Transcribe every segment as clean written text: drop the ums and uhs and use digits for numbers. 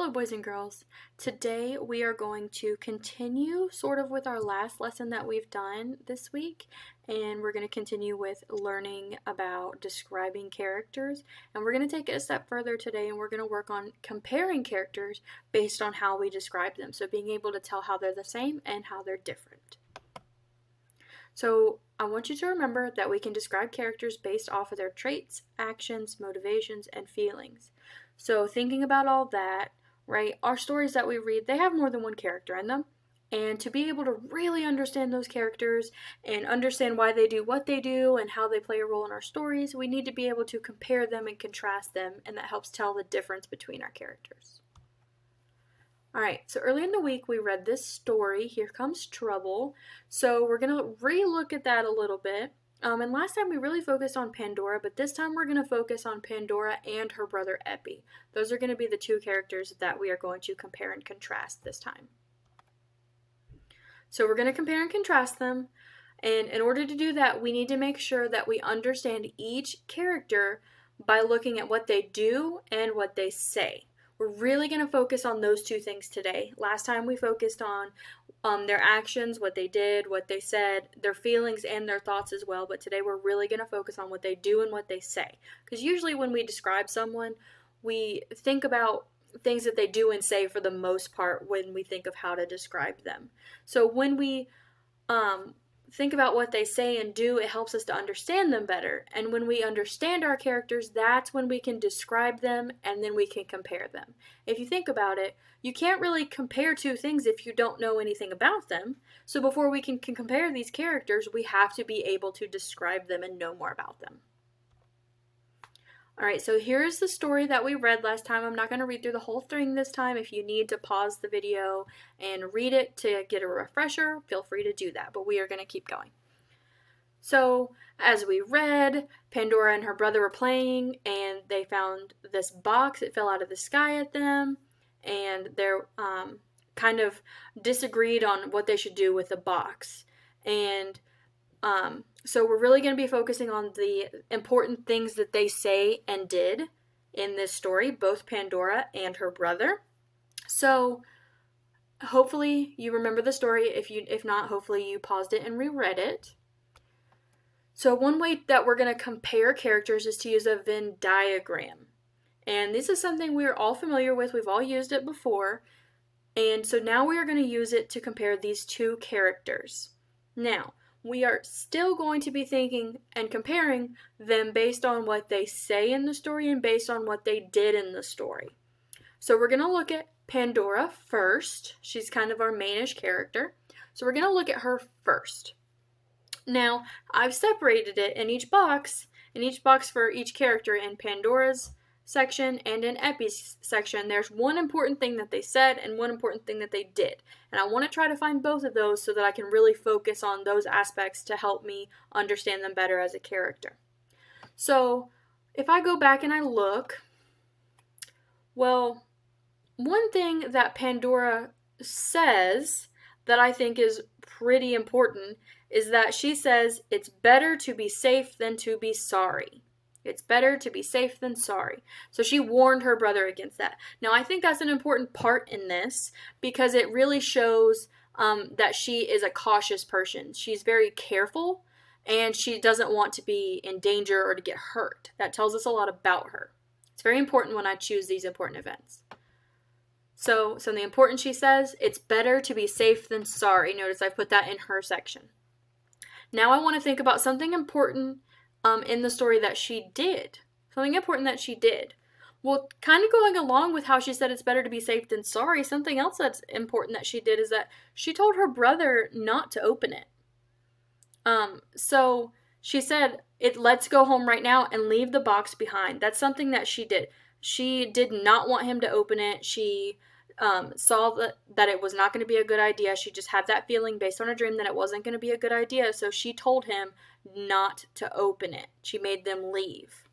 Hello, boys and girls. Today we are going to continue sort of with our last lesson that we've done this week, and we're going to continue with learning about describing characters, and we're going to take it a step further today, and we're going to work on comparing characters based on how we describe them, so being able to tell how they're the same and how they're different. So I want you to remember that we can describe characters based off of their traits, actions, motivations, and feelings. So thinking about all that, right, our stories that we read, they have more than one character in them. And to be able to really understand those characters and understand why they do what they do and how they play a role in our stories, we need to be able to compare them and contrast them, and that helps tell the difference between our characters. Alright, so early in the week we read this story, Here Comes Trouble. So we're going to re-look at that a little bit. And last time we really focused on Pandora, but this time we're going to focus on Pandora and her brother Epi. Those are going to be the two characters that we are going to compare and contrast this time. So we're going to compare and contrast them, and in order to do that, we need to make sure that we understand each character by looking at what they do and what they say. We're really going to focus on those two things today. Last time we focused on their actions, what they did, what they said, their feelings, and their thoughts as well. But today we're really going to focus on what they do and what they say. Because usually when we describe someone, we think about things that they do and say for the most part when we think of how to describe them. So when we think about what they say and do, it helps us to understand them better. And when we understand our characters, that's when we can describe them and then we can compare them. If you think about it, you can't really compare two things if you don't know anything about them. So before we can compare these characters, we have to be able to describe them and know more about them. Alright, so here's the story that we read last time. I'm not going to read through the whole thing this time. If you need to pause the video and read it to get a refresher, feel free to do that, but we are going to keep going. So, as we read, Pandora and her brother were playing, and they found this box. It fell out of the sky at them, and they're kind of disagreed on what they should do with the box. And so we're really going to be focusing on the important things that they say and did in this story, both Pandora and her brother. So hopefully you remember the story. If not, hopefully you paused it and reread it. So one way that we're going to compare characters is to use a Venn diagram. And this is something we're all familiar with. We've all used it before. And so now we are going to use it to compare these two characters. Now, we are still going to be thinking and comparing them based on what they say in the story and based on what they did in the story. So we're going to look at Pandora first. She's kind of our mainish character. So we're going to look at her first. Now, I've separated it in each box for each character in Pandora's section and in Epi's section. There's one important thing that they said and one important thing that they did. And I want to try to find both of those so that I can really focus on those aspects to help me understand them better as a character. So, if I go back and I look, well, one thing that Pandora says that I think is pretty important is that she says it's better to be safe than to be sorry. It's better to be safe than sorry. So she warned her brother against that. Now, I think that's an important part in this because it really shows that she is a cautious person. She's very careful and she doesn't want to be in danger or to get hurt. That tells us a lot about her. It's very important when I choose these important events. So something important she says, it's better to be safe than sorry. Notice I put that in her section. Now I want to think about something important in the story that she did. Something important that she did. Well, kind of going along with how she said it's better to be safe than sorry, something else that's important that she did is that she told her brother not to open it. So she said, let's go home right now and leave the box behind. That's something that she did. She did not want him to open it. She saw that it was not going to be a good idea. She just had that feeling based on a dream that it wasn't going to be a good idea. So she told him not to open it. She made them leave.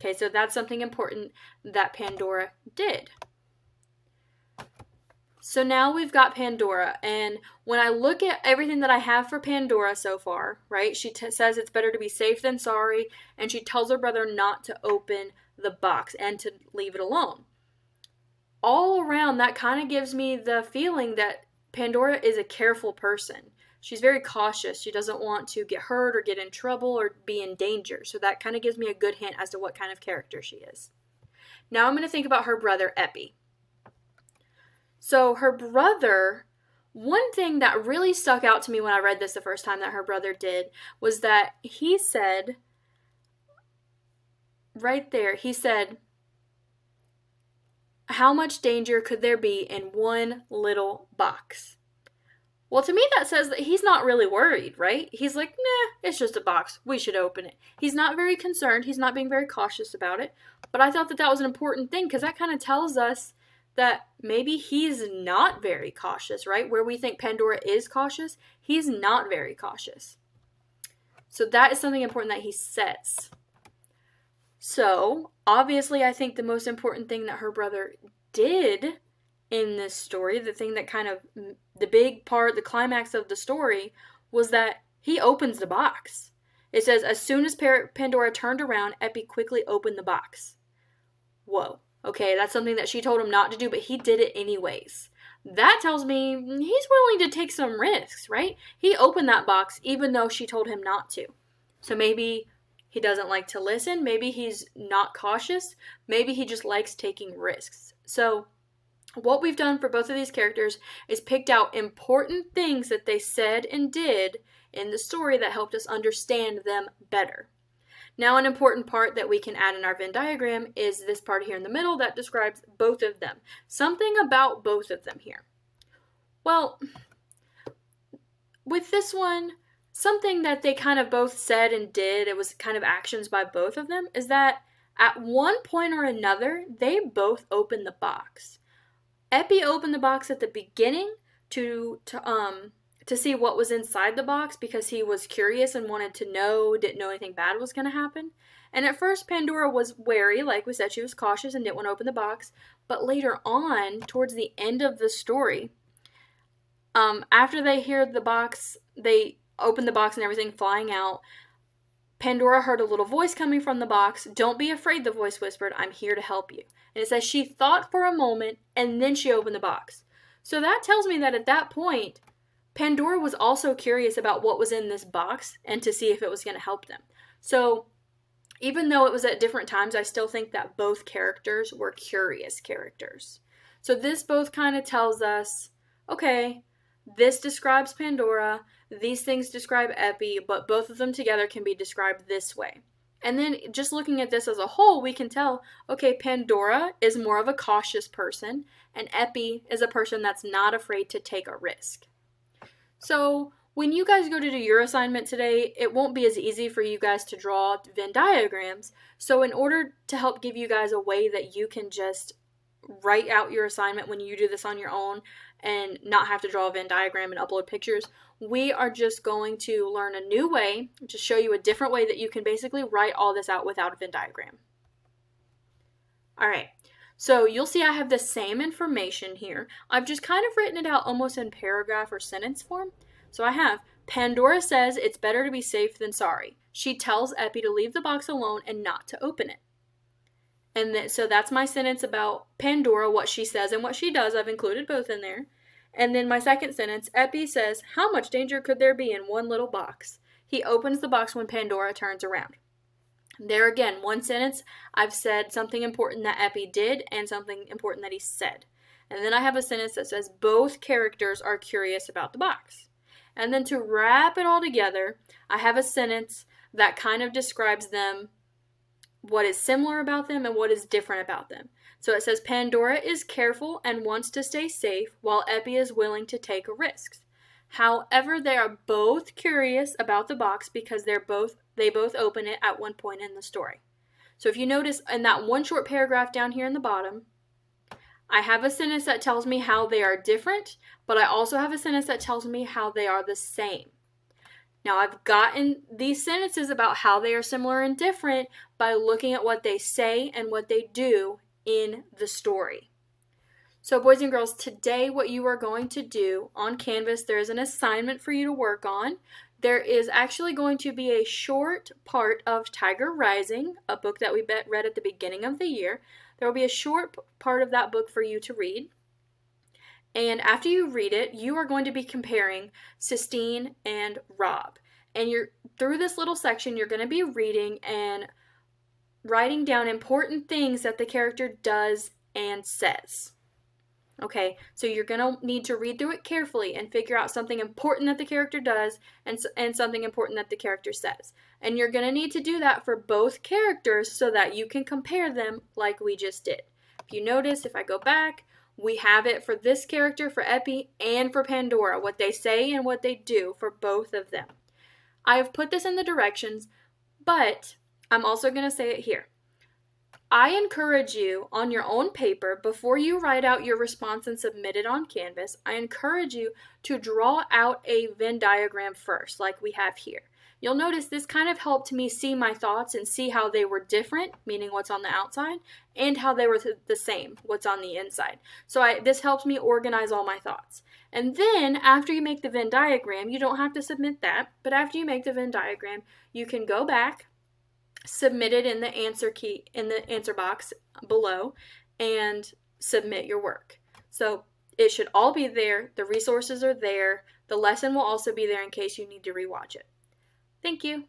Okay, so that's something important that Pandora did. So now we've got Pandora, and when I look at everything that I have for Pandora so far, right, she says it's better to be safe than sorry, and she tells her brother not to open the box and to leave it alone. all around, that kind of gives me the feeling that Pandora is a careful person. She's very cautious. She doesn't want to get hurt or get in trouble or be in danger. So that kind of gives me a good hint as to what kind of character she is. Now I'm going to think about her brother, Epi. So her brother, one thing that really stuck out to me when I read this the first time that her brother did was that he said, right there, he said, how much danger could there be in one little box? Well, to me, that says that he's not really worried, right? He's like, nah, it's just a box. We should open it. He's not very concerned. He's not being very cautious about it. But I thought that that was an important thing because that kind of tells us that maybe he's not very cautious, right? Where we think Pandora is cautious, he's not very cautious. So that is something important that he says. So, obviously, I think the most important thing that her brother did in this story, the thing that kind of, the big part, the climax of the story, was that he opens the box. It says, as soon as Pandora turned around, Epi quickly opened the box. Whoa. Okay, that's something that she told him not to do, but he did it anyways. That tells me he's willing to take some risks, right? He opened that box even though she told him not to. So maybe he doesn't like to listen. Maybe he's not cautious. Maybe he just likes taking risks. So what we've done for both of these characters is picked out important things that they said and did in the story that helped us understand them better. Now, an important part that we can add in our Venn diagram is this part here in the middle that describes both of them. Something about both of them here. Well, with this one, something that they kind of both said and did, it was kind of actions by both of them, is that at one point or another, they both opened the box. Epi opened the box at the beginning to see what was inside the box because he was curious and wanted to know, didn't know anything bad was going to happen. And at first, Pandora was wary, like we said, she was cautious and didn't want to open the box. But later on, towards the end of the story, after they hear the box, they open the box and everything flying out, Pandora heard a little voice coming from the box. Don't be afraid, the voice whispered. I'm here to help you. And it says she thought for a moment and then she opened the box. So that tells me that at that point, Pandora was also curious about what was in this box and to see if it was going to help them. So even though it was at different times, I still think that both characters were curious characters. So this both kind of tells us, okay, this describes Pandora, these things describe Epi, but both of them together can be described this way. And then just looking at this as a whole, we can tell, okay, Pandora is more of a cautious person, and Epi is a person that's not afraid to take a risk. So when you guys go to do your assignment today, it won't be as easy for you guys to draw Venn diagrams. So in order to help give you guys a way that you can just write out your assignment when you do this on your own and not have to draw a Venn diagram and upload pictures, we are just going to learn a new way to show you a different way that you can basically write all this out without a Venn diagram. All right. So you'll see I have the same information here. I've just kind of written it out almost in paragraph or sentence form. So I have, Pandora says it's better to be safe than sorry. She tells Epi to leave the box alone and not to open it. And so that's my sentence about Pandora, what she says and what she does. I've included both in there. And then my second sentence, Epi says, how much danger could there be in one little box? He opens the box when Pandora turns around. There again, one sentence, I've said something important that Epi did and something important that he said. And then I have a sentence that says both characters are curious about the box. And then to wrap it all together, I have a sentence that kind of describes them, what is similar about them and what is different about them. So it says Pandora is careful and wants to stay safe while Epi is willing to take risks. However, they are both curious about the box because they both open it at one point in the story. So if you notice in that one short paragraph down here in the bottom, I have a sentence that tells me how they are different, but I also have a sentence that tells me how they are the same. Now, I've gotten these sentences about how they are similar and different by looking at what they say and what they do in the story. So, boys and girls, today what you are going to do on Canvas, there is an assignment for you to work on. There is actually going to be a short part of Tiger Rising, a book that we read at the beginning of the year. There will be a short part of that book for you to read. And after you read it, you are going to be comparing Sistine and Rob. And through this little section, you're going to be reading and writing down important things that the character does and says. Okay, so you're going to need to read through it carefully and figure out something important that the character does and something important that the character says. And you're going to need to do that for both characters so that you can compare them like we just did. If you notice, if I go back, we have it for this character, for Epi, and for Pandora, what they say and what they do for both of them. I have put this in the directions, but I'm also going to say it here. I encourage you on your own paper, before you write out your response and submit it on Canvas, I encourage you to draw out a Venn diagram first, like we have here. You'll notice this kind of helped me see my thoughts and see how they were different, meaning what's on the outside, and how they were the same, what's on the inside. So this helps me organize all my thoughts. And then after you make the Venn diagram, you don't have to submit that, but after you make the Venn diagram, you can go back, submit it in the answer box below, and submit your work. So it should all be there. The resources are there. The lesson will also be there in case you need to rewatch it. Thank you.